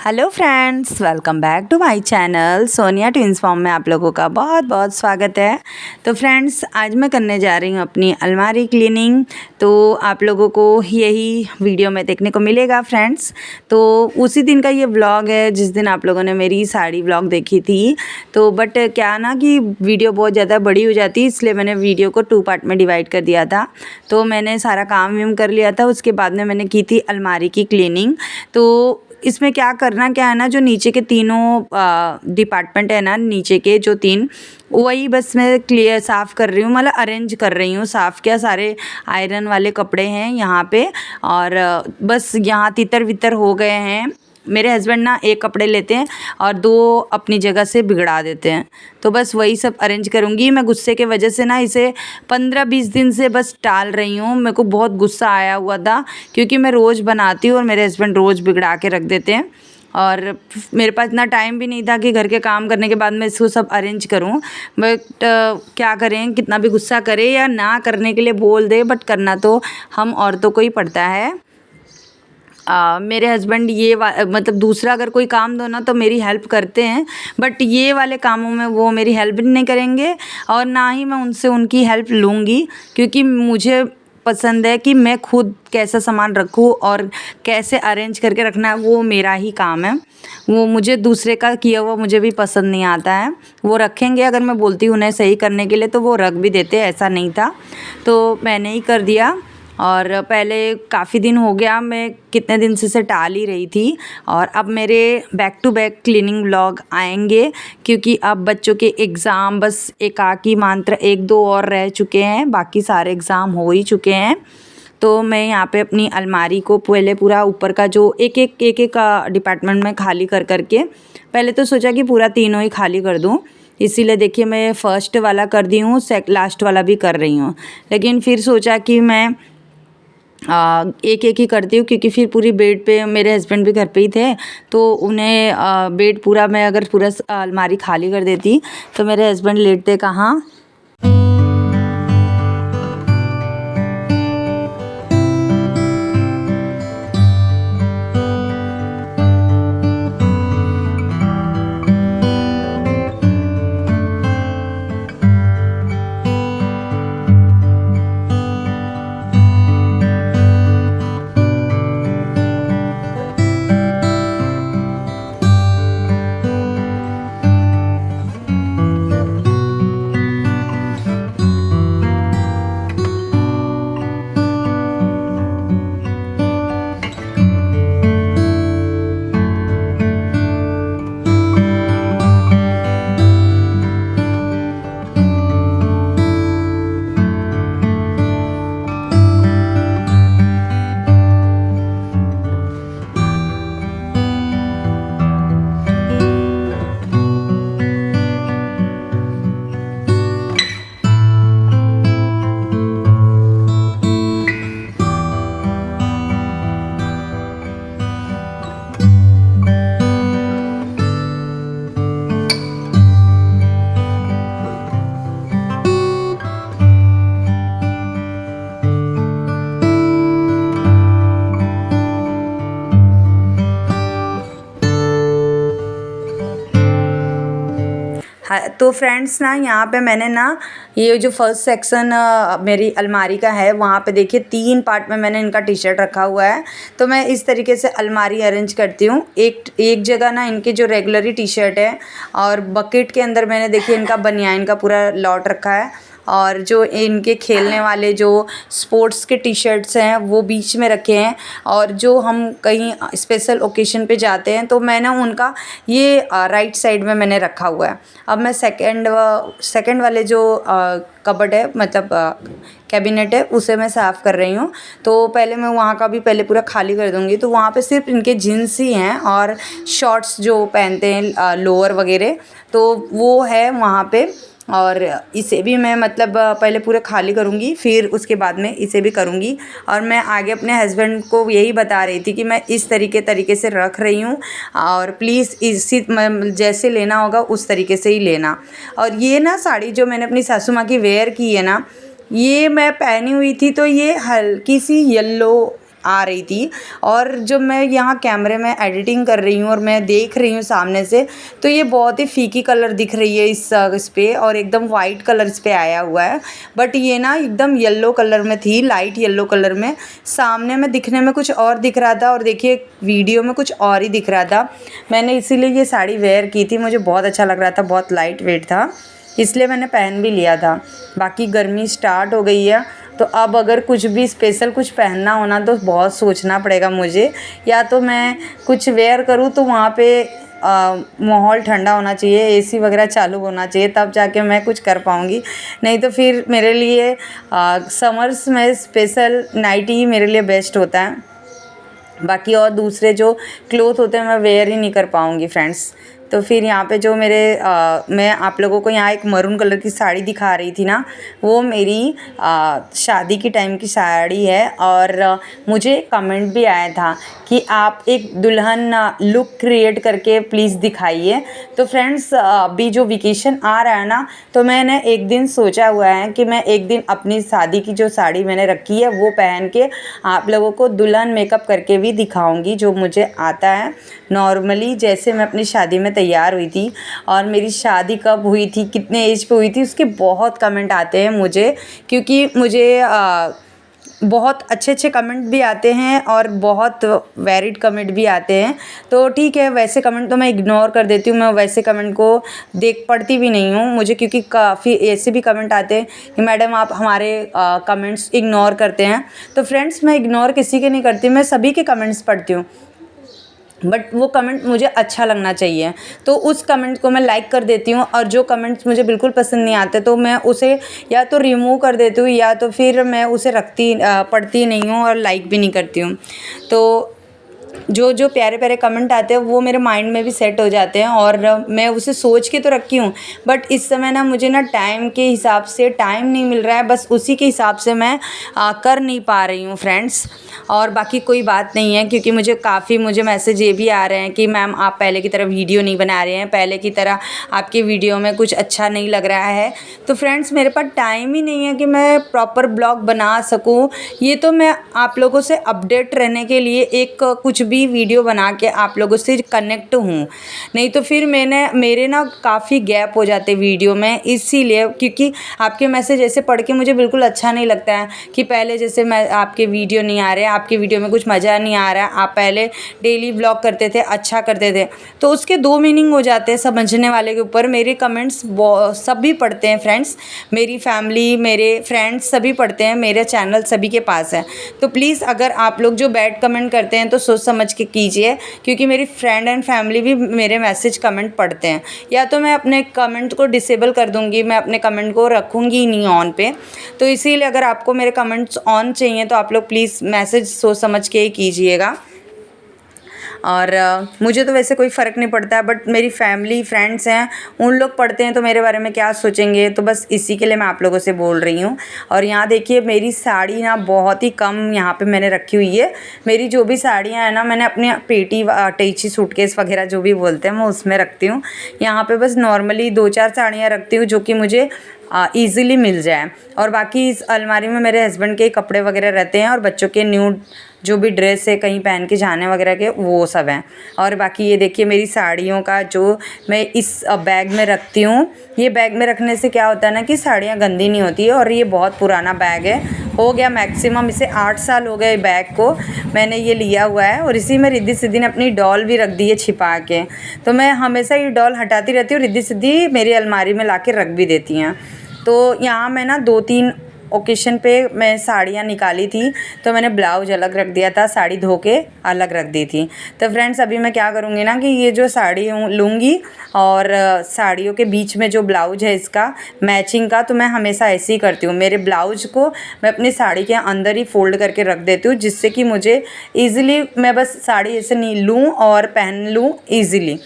Hello friends, welcome back to my channel Sonia twins form में आप लोगों का बहुत बहुत स्वागत है। तो फ्रेंड्स, आज मैं करने जा रही हूँ अपनी अलमारी क्लीनिंग। तो आप लोगों को यही वीडियो में देखने को मिलेगा फ्रेंड्स। तो उसी दिन का ये व्लॉग है जिस दिन आप लोगों ने मेरी साड़ी व्लॉग देखी थी। तो बट क्या ना कि वीडियो बहुत ज़्यादा बड़ी हो जाती, इसलिए मैंने वीडियो को 2 पार्ट में डिवाइड कर दिया था। तो मैंने सारा काम वाम कर लिया था, उसके बाद में मैंने की थी अलमारी की क्लीनिंग। तो इसमें क्या है ना, जो नीचे के तीनों डिपार्टमेंट है ना, नीचे के जो 3, वही बस मैं क्लियर साफ़ कर रही हूँ, मतलब अरेंज कर रही हूँ। साफ़ क्या, सारे आयरन वाले कपड़े हैं यहाँ पे, और बस यहाँ तितर वितर हो गए हैं। मेरे हस्बैंड ना एक कपड़े लेते हैं और 2 अपनी जगह से बिगड़ा देते हैं। तो बस वही सब अरेंज करूँगी। मैं गुस्से के वजह से ना इसे 15-20 दिन से बस टाल रही हूँ। मेरे को बहुत गुस्सा आया हुआ था, क्योंकि मैं रोज़ बनाती हूँ और मेरे हस्बैंड रोज़ बिगड़ा के रख देते हैं, और मेरे पास इतना टाइम भी नहीं था कि घर के काम करने के बाद मैं इसको सब अरेंज करूं। बट क्या करें, कितना भी गुस्सा करे या ना करने के लिए बोल दे, बट करना तो हम औरतों को ही पड़ता है। मेरे हस्बैंड मतलब दूसरा अगर कोई काम दो ना तो मेरी हेल्प करते हैं, बट ये वाले कामों में वो मेरी हेल्प भी नहीं करेंगे, और ना ही मैं उनसे उनकी हेल्प लूँगी, क्योंकि मुझे पसंद है कि मैं खुद कैसा सामान रखूँ और कैसे अरेंज करके रखना है, वो मेरा ही काम है। वो मुझे दूसरे का किया हुआ मुझे भी पसंद नहीं आता है। वो रखेंगे, अगर मैं बोलती हूँ उन्हें सही करने के लिए तो वो रख भी देते, ऐसा नहीं था। तो मैंने ही कर दिया। और पहले काफ़ी दिन हो गया, मैं कितने दिन से टाल ही रही थी, और अब मेरे back to back cleaning vlog आएंगे, क्योंकि अब बच्चों के एग्ज़ाम बस एकाकी मात्र 1-2 और रह चुके हैं, बाकी सारे एग्ज़ाम हो ही चुके हैं। तो मैं यहाँ पे अपनी अलमारी को पहले पूरा ऊपर का जो एक डिपार्टमेंट में खाली कर करके, पहले तो सोचा कि पूरा तीनों ही खाली कर दूँ, इसीलिए देखिए मैं फ़र्स्ट वाला कर दी हूँ, लास्ट वाला भी कर रही हूँ। लेकिन फिर सोचा कि मैं एक ही करती हूँ, क्योंकि फिर पूरी बेड पे, मेरे हस्बैंड भी घर पे ही थे, तो उन्हें बेड पूरा, मैं अगर पूरा अलमारी खाली कर देती तो मेरे हस्बैंड लेटते कहाँ। हाँ, तो फ्रेंड्स ना, यहाँ पे मैंने ना ये जो फर्स्ट सेक्शन मेरी अलमारी का है, वहाँ पे देखिए 3 पार्ट में मैंने इनका टी शर्ट रखा हुआ है। तो मैं इस तरीके से अलमारी अरेंज करती हूँ। एक जगह ना इनके जो रेगुलरी टी शर्ट है, और बकेट के अंदर मैंने देखिए इनका बनियान का पूरा लॉट रखा है, और जो इनके खेलने वाले जो स्पोर्ट्स के टी शर्ट्स हैं वो बीच में रखे हैं, और जो हम कहीं स्पेशल ओकेशन पे जाते हैं तो मैंने उनका ये राइट साइड में मैंने रखा हुआ है। अब मैं सेकंड वाले जो कबर्ड है, मतलब कैबिनेट है, उसे मैं साफ़ कर रही हूँ। तो पहले मैं वहाँ का भी पहले पूरा खाली कर दूँगी। तो वहाँ पे सिर्फ इनके जीन्स ही हैं, और शॉर्ट्स जो पहनते हैं लोअर वगैरह, तो वो है वहाँ पे। और इसे भी मैं मतलब पहले पूरे खाली करूँगी, फिर उसके बाद में इसे भी करूँगी। और मैं आगे अपने हस्बैंड को यही बता रही थी कि मैं इस तरीके से रख रही हूँ, और प्लीज़ इसी जैसे लेना होगा उस तरीके से ही लेना। और ये ना साड़ी जो मैंने अपनी सासू माँ की वेयर की है ना, ये मैं पहनी हुई थी, तो ये हल्की सी येलो आ रही थी। और जब मैं यहाँ कैमरे में एडिटिंग कर रही हूँ और मैं देख रही हूँ सामने से, तो ये बहुत ही फीकी कलर दिख रही है इस पे, और एकदम वाइट कलर इस पे आया हुआ है। बट ये ना एकदम येलो कलर में थी, लाइट येलो कलर में। सामने में दिखने में कुछ और दिख रहा था और देखिए वीडियो में कुछ और ही दिख रहा था। मैंने इसीलिए ये साड़ी वेयर की थी, मुझे बहुत अच्छा लग रहा था, बहुत लाइट वेट था, इसलिए मैंने पहन भी लिया था। बाकी गर्मी स्टार्ट हो गई है, तो अब अगर कुछ भी स्पेशल कुछ पहनना होना तो बहुत सोचना पड़ेगा मुझे। या तो मैं कुछ वेयर करूँ तो वहाँ पे माहौल ठंडा होना चाहिए, एसी वगैरह चालू होना चाहिए, तब जाके मैं कुछ कर पाऊँगी। नहीं तो फिर मेरे लिए समर्स में स्पेशल नाइटी ही मेरे लिए बेस्ट होता है। बाकी और दूसरे जो क्लोथ होते हैं मैं वेयर ही नहीं कर पाऊँगी फ्रेंड्स। तो फिर यहाँ पे जो मैं आप लोगों को यहाँ एक मरून कलर की साड़ी दिखा रही थी ना, वो मेरी शादी की टाइम की साड़ी है। और मुझे कमेंट भी आया था कि आप एक दुल्हन लुक क्रिएट करके प्लीज़ दिखाइए। तो फ्रेंड्स अभी जो वेकेशन आ रहा है ना, तो मैंने एक दिन सोचा हुआ है कि मैं एक दिन अपनी शादी की जो साड़ी मैंने रखी है वो पहन के आप लोगों को दुल्हन मेकअप करके भी दिखाऊंगी, जो मुझे आता है नॉर्मली। जैसे मैं अपनी शादी में तैयार हुई थी, और मेरी शादी कब हुई थी, कितने एज पे हुई थी, उसके बहुत कमेंट आते हैं मुझे, क्योंकि मुझे बहुत अच्छे अच्छे कमेंट भी आते हैं और बहुत वैलिड कमेंट भी आते हैं। तो ठीक है, वैसे कमेंट तो मैं इग्नोर कर देती हूँ, मैं वैसे कमेंट को पढ़ती भी नहीं हूँ मुझे, क्योंकि काफ़ी ऐसे भी कमेंट आते हैं कि मैडम आप हमारे कमेंट्स इग्नोर करते हैं। तो फ्रेंड्स मैं इग्नोर किसी के नहीं करती, मैं सभी के कमेंट्स पढ़ती हूँ, बट वो कमेंट मुझे अच्छा लगना चाहिए, तो उस कमेंट को मैं लाइक कर देती हूँ। और जो कमेंट्स मुझे बिल्कुल पसंद नहीं आते तो मैं उसे या तो रिमूव कर देती हूँ, या तो फिर मैं उसे पढ़ती नहीं हूँ और लाइक भी नहीं करती हूँ। तो जो जो प्यारे प्यारे कमेंट आते हैं वो मेरे माइंड में भी सेट हो जाते हैं, और मैं उसे सोच के तो रखी हूँ, बट इस समय ना मुझे ना टाइम के हिसाब से टाइम नहीं मिल रहा है, बस उसी के हिसाब से मैं कर नहीं पा रही हूँ फ्रेंड्स। और बाकी कोई बात नहीं है, क्योंकि मुझे मैसेज ये भी आ रहे हैं कि मैम आप पहले की तरह वीडियो नहीं बना रहे हैं, पहले की तरह आपकी वीडियो में कुछ अच्छा नहीं लग रहा है। तो फ्रेंड्स मेरे पास टाइम ही नहीं है कि मैं प्रॉपर ब्लॉग बना सकूँ। ये तो मैं आप लोगों से अपडेट रहने के लिए एक कुछ भी वीडियो बना के आप लोगों से कनेक्ट हूँ, नहीं तो फिर मेरे ना काफ़ी गैप हो जाते वीडियो में। इसीलिए क्योंकि आपके मैसेज ऐसे पढ़ के मुझे बिल्कुल अच्छा नहीं लगता है कि पहले जैसे मैं आपके वीडियो नहीं आ रहे, आपकी वीडियो में कुछ मज़ा नहीं आ रहा है, आप पहले डेली ब्लॉग करते थे, अच्छा करते थे, तो उसके दो मीनिंग हो जाते हैं समझने वाले के ऊपर। मेरे कमेंट्स सभी पढ़ते हैं फ्रेंड्स, मेरी फैमिली, मेरे फ्रेंड्स सभी पढ़ते हैं, मेरे चैनल सभी के पास है। तो प्लीज़ अगर आप लोग जो बैड कमेंट करते हैं तो सोच समझ के कीजिए, क्योंकि मेरी फ्रेंड एंड फैमिली भी मेरे मैसेज कमेंट पढ़ते हैं। या तो मैं अपने कमेंट को डिसेबल कर दूंगी, मैं अपने कमेंट को रखूंगी ही नहीं ऑन पे। तो इसीलिए अगर आपको मेरे कमेंट्स ऑन चाहिए तो आप लोग प्लीज़ मैसेज सोच समझ के ही कीजिएगा। और मुझे तो वैसे कोई फ़र्क नहीं पड़ता है, बट मेरी फैमिली फ्रेंड्स हैं, उन लोग पढ़ते हैं तो मेरे बारे में क्या सोचेंगे, तो बस इसी के लिए मैं आप लोगों से बोल रही हूँ। और यहाँ देखिए मेरी साड़ी ना बहुत ही कम यहाँ पे मैंने रखी हुई है। मेरी जो भी साड़ियाँ हैं ना, मैंने अपनी पेटी टेची सूटकेस वगैरह जो भी बोलते हैं मैं उसमें रखती हूँ। यहाँ पे बस नॉर्मली 2-4 साड़ियाँ रखती हूँ जो कि मुझे ईज़िली मिल जाए। और बाकी इस अलमारी में मेरे हस्बैंड के कपड़े वगैरह रहते हैं, और बच्चों के न्यू जो भी ड्रेस है कहीं पहन के जाने वगैरह के, वो सब हैं। और बाकी ये देखिए मेरी साड़ियों का जो मैं इस बैग में रखती हूँ। ये बैग में रखने से क्या होता है ना कि साड़ियाँ गंदी नहीं होती है। और ये बहुत पुराना बैग है, हो गया मैक्सिमम इसे 8 साल हो गए बैग को, मैंने ये लिया हुआ है। और इसी में रिद्धि सिद्धि ने अपनी डॉल भी रख दी है छिपा के, तो मैं हमेशा ये डॉल हटाती रहती हूँ, रिद्धि सिद्धि मेरी अलमारी में ला के रख भी देती हैं। तो यहाँ मैं ना 2-3 ओकेशन पे मैं साड़ियाँ निकाली थी, तो मैंने ब्लाउज अलग रख दिया था, साड़ी धो के अलग रख दी थी। तो फ्रेंड्स अभी मैं क्या करूँगी ना कि ये जो साड़ी लूँगी और साड़ियों के बीच में जो ब्लाउज है इसका मैचिंग का, तो मैं हमेशा ऐसे ही करती हूँ। मेरे ब्लाउज को मैं अपनी साड़ी के अंदर ही फ़ोल्ड करके रख देती हूँ, जिससे कि मुझे ईज़िली मैं बस साड़ी ऐसे नहीं लूँ और पहन लूँ ईज़िली।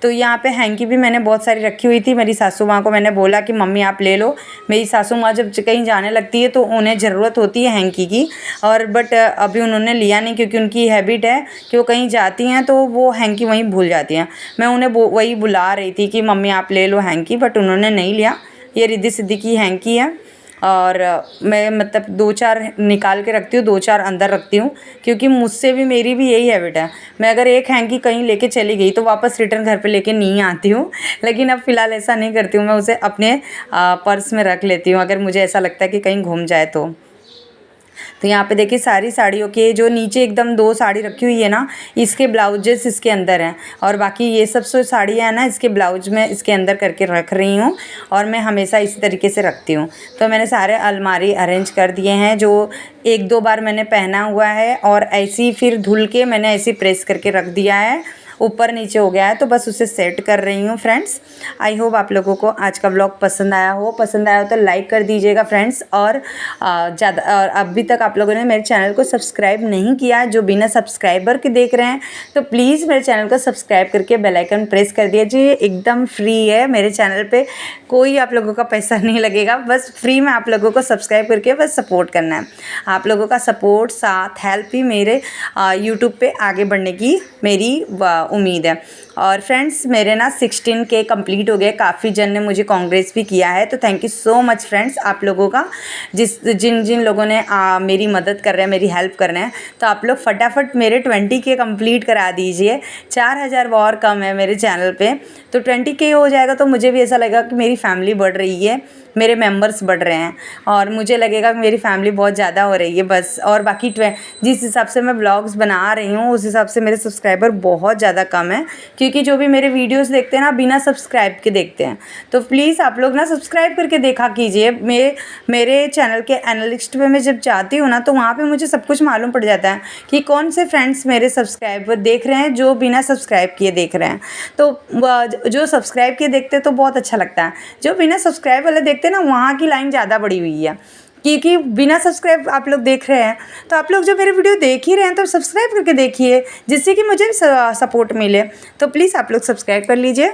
तो यहाँ पे हैंकी भी मैंने बहुत सारी रखी हुई थी। मेरी सासू माँ को मैंने बोला कि मम्मी आप ले लो। मेरी सासू माँ जब कहीं जाने लगती है तो उन्हें ज़रूरत होती है हैंकी की, और बट अभी उन्होंने लिया नहीं, क्योंकि उनकी हैबिट है कि वो कहीं जाती हैं तो वो हैंकी वहीं भूल जाती हैं। मैं उन्हें वही बुला रही थी कि मम्मी आप ले लो हैंकी, बट उन्होंने नहीं लिया। ये रिद्धि सिद्धि की हैंकी है। और मैं मतलब 2-4 निकाल के रखती हूँ, 2-4 अंदर रखती हूँ, क्योंकि मुझसे भी मेरी भी यही हैबिट है। मैं अगर एक हैंकी कहीं लेके चली गई तो वापस रिटर्न घर पे लेके नहीं आती हूँ, लेकिन अब फ़िलहाल ऐसा नहीं करती हूँ, मैं उसे अपने पर्स में रख लेती हूँ अगर मुझे ऐसा लगता है कि कहीं घूम जाए तो यहाँ पे देखिए सारी साड़ियों के जो नीचे एकदम 2 साड़ी रखी हुई है ना, इसके ब्लाउजेस इसके अंदर हैं, और बाकी ये सब जो साड़ियाँ हैं ना, इसके ब्लाउज में इसके अंदर करके रख रही हूँ, और मैं हमेशा इसी तरीके से रखती हूँ। तो मैंने सारे अलमारी अरेंज कर दिए हैं, जो 1-2 बार मैंने पहना हुआ है, और ऐसे ही फिर धुल के मैंने ऐसे ही प्रेस करके रख दिया है, ऊपर नीचे हो गया है, तो बस उसे सेट कर रही हूँ फ्रेंड्स। आई होप आप लोगों को आज का व्लॉग पसंद आया हो तो लाइक कर दीजिएगा फ्रेंड्स, और और अभी तक आप लोगों ने मेरे चैनल को सब्सक्राइब नहीं किया, जो बिना सब्सक्राइबर के देख रहे हैं, तो प्लीज़ मेरे चैनल को सब्सक्राइब करके बेल आइकन प्रेस कर दीजिए। एकदम फ्री है, मेरे चैनल पे कोई आप लोगों का पैसा नहीं लगेगा, बस फ्री में आप लोगों को सब्सक्राइब करके बस सपोर्ट करना है। आप लोगों का सपोर्ट, साथ, हेल्प ही मेरे यूट्यूब पे आगे बढ़ने की मेरी उम्मीद है। और फ्रेंड्स मेरे ना 16K कंप्लीट हो गए, काफ़ी जन ने मुझे कांग्रेस भी किया है, तो thank you so much friends आप लोगों का, जिन लोगों ने मेरी मदद कर रहे हैं, मेरी हेल्प कर रहे हैं, तो आप लोग फटाफट मेरे 20K कंप्लीट करा दीजिए। 4000 और कम है मेरे चैनल पे, तो 20K हो जाएगा तो मुझे भी ऐसा लगेगा कि मेरी फैमिली बढ़ रही है, मेरे मेंबर्स बढ़ रहे हैं, और मुझे लगेगा कि मेरी फैमिली बहुत ज़्यादा हो रही है बस। और बाकी जिस हिसाब से मैं ब्लॉग्स बना रही हूँ उस हिसाब से मेरे सब्सक्राइबर बहुत ज़्यादा कम है, क्योंकि जो भी मेरे वीडियोस देखते हैं ना बिना सब्सक्राइब के देखते हैं, तो प्लीज़ आप लोग ना सब्सक्राइब करके देखा कीजिए। मेरे चैनल के एनालिस्ट पे मैं जब जाती हूँ ना, तो वहाँ पे मुझे सब कुछ मालूम पड़ जाता है कि कौन से फ्रेंड्स मेरे सब्सक्राइबर देख रहे हैं जो बिना सब्सक्राइब किए देख रहे हैं। तो जो सब्सक्राइब किए देखते हैं तो बहुत अच्छा लगता है, जो बिना सब्सक्राइब वाले देखते हैं ना, वहाँ की लाइन ज़्यादा बड़ी हुई है, क्योंकि बिना सब्सक्राइब आप लोग देख रहे हैं, तो आप लोग जो मेरे वीडियो देख ही रहे हैं तो सब्सक्राइब करके देखिए, जिससे कि मुझे सपोर्ट मिले। तो प्लीज़ आप लोग सब्सक्राइब कर लीजिए।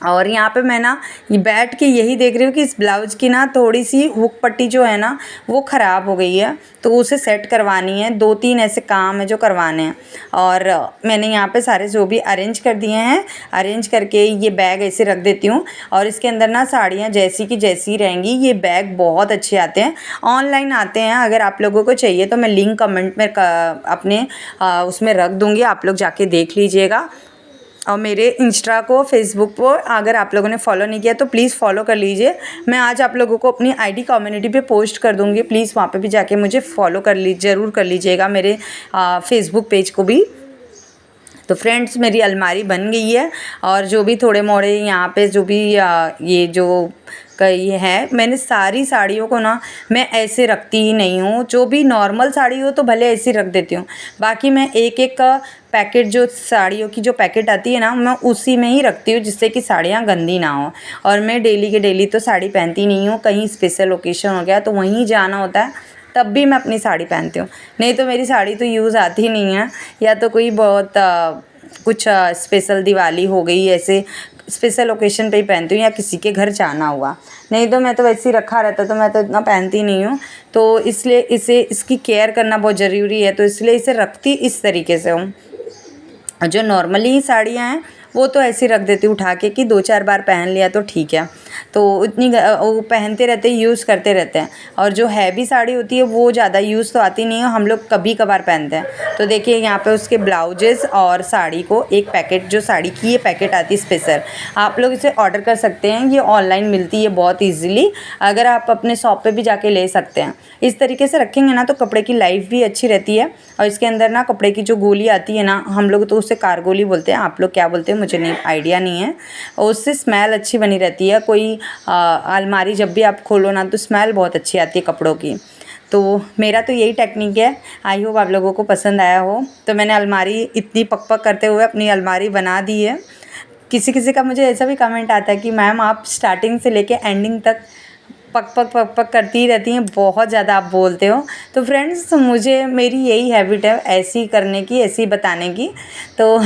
और यहाँ पे मैं ना बैठ के यही देख रही हूँ कि इस ब्लाउज की ना थोड़ी सी हुक पट्टी जो है ना वो ख़राब हो गई है, तो उसे सेट करवानी है। 2-3 ऐसे काम है जो करवाने हैं, और मैंने यहाँ पे सारे जो भी अरेंज कर दिए हैं, अरेंज करके ये बैग ऐसे रख देती हूँ, और इसके अंदर ना साड़ियाँ जैसी की जैसी रहेंगी। ये बैग बहुत अच्छे आते हैं, ऑनलाइन आते हैं, अगर आप लोगों को चाहिए तो मैं लिंक कमेंट में अपने उसमें रख दूँगी, आप लोग जाके देख लीजिएगा। और मेरे इंस्टा को, फेसबुक को अगर आप लोगों ने फॉलो नहीं किया तो प्लीज़ फॉलो कर लीजिए। मैं आज आप लोगों को अपनी आईडी कम्युनिटी पे पोस्ट कर दूँगी, प्लीज़ वहाँ पे भी जाके मुझे फॉलो ज़रूर कर लीजिएगा, मेरे फेसबुक पेज को भी। तो फ्रेंड्स मेरी अलमारी बन गई है, और जो भी थोड़े मोड़े यहाँ पे जो भी ये जो ये है, मैंने सारी साड़ियों को ना मैं ऐसे रखती ही नहीं हूँ। जो भी नॉर्मल साड़ी हो तो भले ऐसे रख देती हूँ, बाकी मैं एक एक का पैकेट, जो साड़ियों की जो पैकेट आती है ना, मैं उसी में ही रखती हूँ, जिससे कि साड़ियाँ गंदी ना हो। और मैं डेली के डेली तो साड़ी पहनती नहीं हूँ, कहीं स्पेशल ओकेशन हो गया तो वहीं जाना होता है, तब भी मैं अपनी साड़ी पहनती हूँ, नहीं तो मेरी साड़ी तो यूज़ आती ही नहीं है। या तो कोई बहुत कुछ स्पेशल दिवाली हो गई, ऐसे स्पेशल ओकेशन पे ही पहनती हूँ, या किसी के घर जाना हुआ, नहीं तो मैं तो वैसे ही रखा रहता, तो मैं तो इतना पहनती नहीं हूँ। तो इसलिए इसकी केयर करना बहुत ज़रूरी है, तो इसलिए इसे रखती इस तरीके से हूँ। जो नॉर्मली साड़ियाँ हैं वो तो ऐसे रख देती हूँ उठा के कि 2-4 बार पहन लिया तो ठीक है, तो उतनी वो पहनते रहते हैं, यूज़ करते रहते हैं। और जो हैवी साड़ी होती है वो ज़्यादा यूज़ तो आती नहीं है, हम लोग कभी कभार पहनते हैं। तो देखिए यहाँ पे उसके ब्लाउजेस और साड़ी को एक पैकेट, जो साड़ी की ये पैकेट आती है स्पेशल, आप लोग इसे ऑर्डर कर सकते हैं, ये ऑनलाइन मिलती है बहुत ईजीली, अगर आप अपने शॉप पे भी जाके ले सकते हैं। इस तरीके से रखेंगे ना तो कपड़े की लाइफ भी अच्छी रहती है। और इसके अंदर ना कपड़े की जो गोली आती है ना, हम लोग तो उसे कारगोली बोलते हैं, आप लोग क्या बोलते हैं मुझे नहीं आइडिया नहीं है, और उससे स्मेल अच्छी बनी रहती है। कोई अलमारी जब भी आप खोलो ना तो स्मेल बहुत अच्छी आती है कपड़ों की। तो मेरा तो यही टेक्निक है, आई होप आप लोगों को पसंद आया हो। तो मैंने अलमारी इतनी पक करते हुए अपनी अलमारी बना दी है। किसी किसी का मुझे ऐसा भी कमेंट आता है कि मैम आप स्टार्टिंग से लेके एंडिंग तक पक करती ही रहती हैं, बहुत ज़्यादा आप बोलते हो। तो फ्रेंड्स मुझे, मेरी यही हैबिट है ऐसी करने की, ऐसी बताने की। तो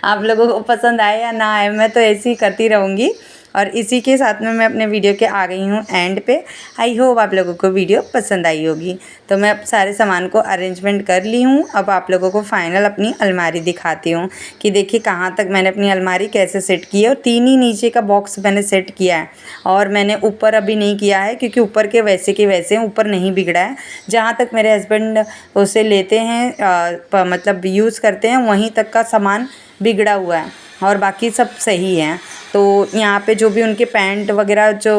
आप लोगों को पसंद आए या ना आए, मैं तो ऐसी ही करती रहूँगी। और इसी के साथ में मैं अपने वीडियो के आ गई हूँ एंड पे। आई होप आप लोगों को वीडियो पसंद आई होगी। तो मैं अब सारे सामान को अरेंजमेंट कर ली हूँ। अब आप लोगों को फाइनल अपनी अलमारी दिखाती हूँ कि देखिए कहाँ तक मैंने अपनी अलमारी कैसे सेट की है। और 3 ही नीचे का बॉक्स मैंने सेट किया है और मैंने ऊपर अभी नहीं किया है क्योंकि ऊपर के वैसे हैं, ऊपर नहीं बिगड़ा है। जहाँ तक मेरे हस्बैंड उसे लेते हैं मतलब यूज़ करते हैं वहीं तक का सामान बिगड़ा हुआ है और बाकी सब सही है। तो यहाँ पे जो भी उनके पैंट वगैरह जो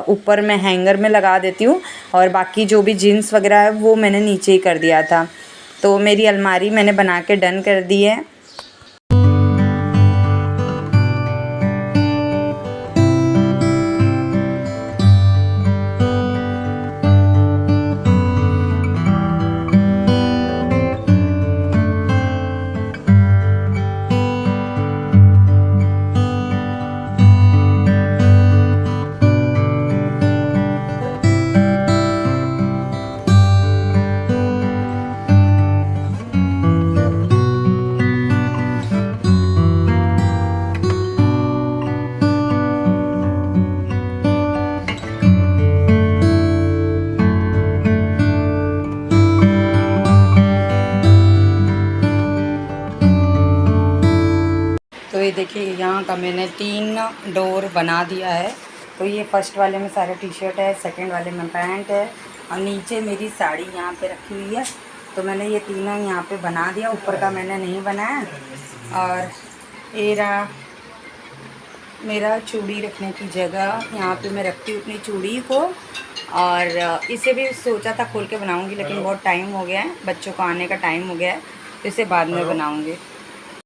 ऊपर मैं हैंगर में लगा देती हूँ और बाकी जो भी जीन्स वगैरह है वो मैंने नीचे ही कर दिया था। तो मेरी अलमारी मैंने बना के डन कर दी है। तो ये देखिए यहाँ का मैंने 3 डोर बना दिया है। तो ये फर्स्ट वाले में सारे टी शर्ट है, सेकंड वाले में पैंट है और नीचे मेरी साड़ी यहाँ पे रखी हुई है। तो मैंने ये तीनों यहाँ पे बना दिया, ऊपर का मैंने नहीं बनाया। और ये रहा मेरा चूड़ी रखने की जगह, यहाँ पे मैं रखती हूँ अपनी चूड़ी को। और इसे भी सोचा था खोल के बनाऊँगी लेकिन बहुत टाइम हो गया है, बच्चों को आने का टाइम हो गया है, तो इसे बाद में बनाऊँगी।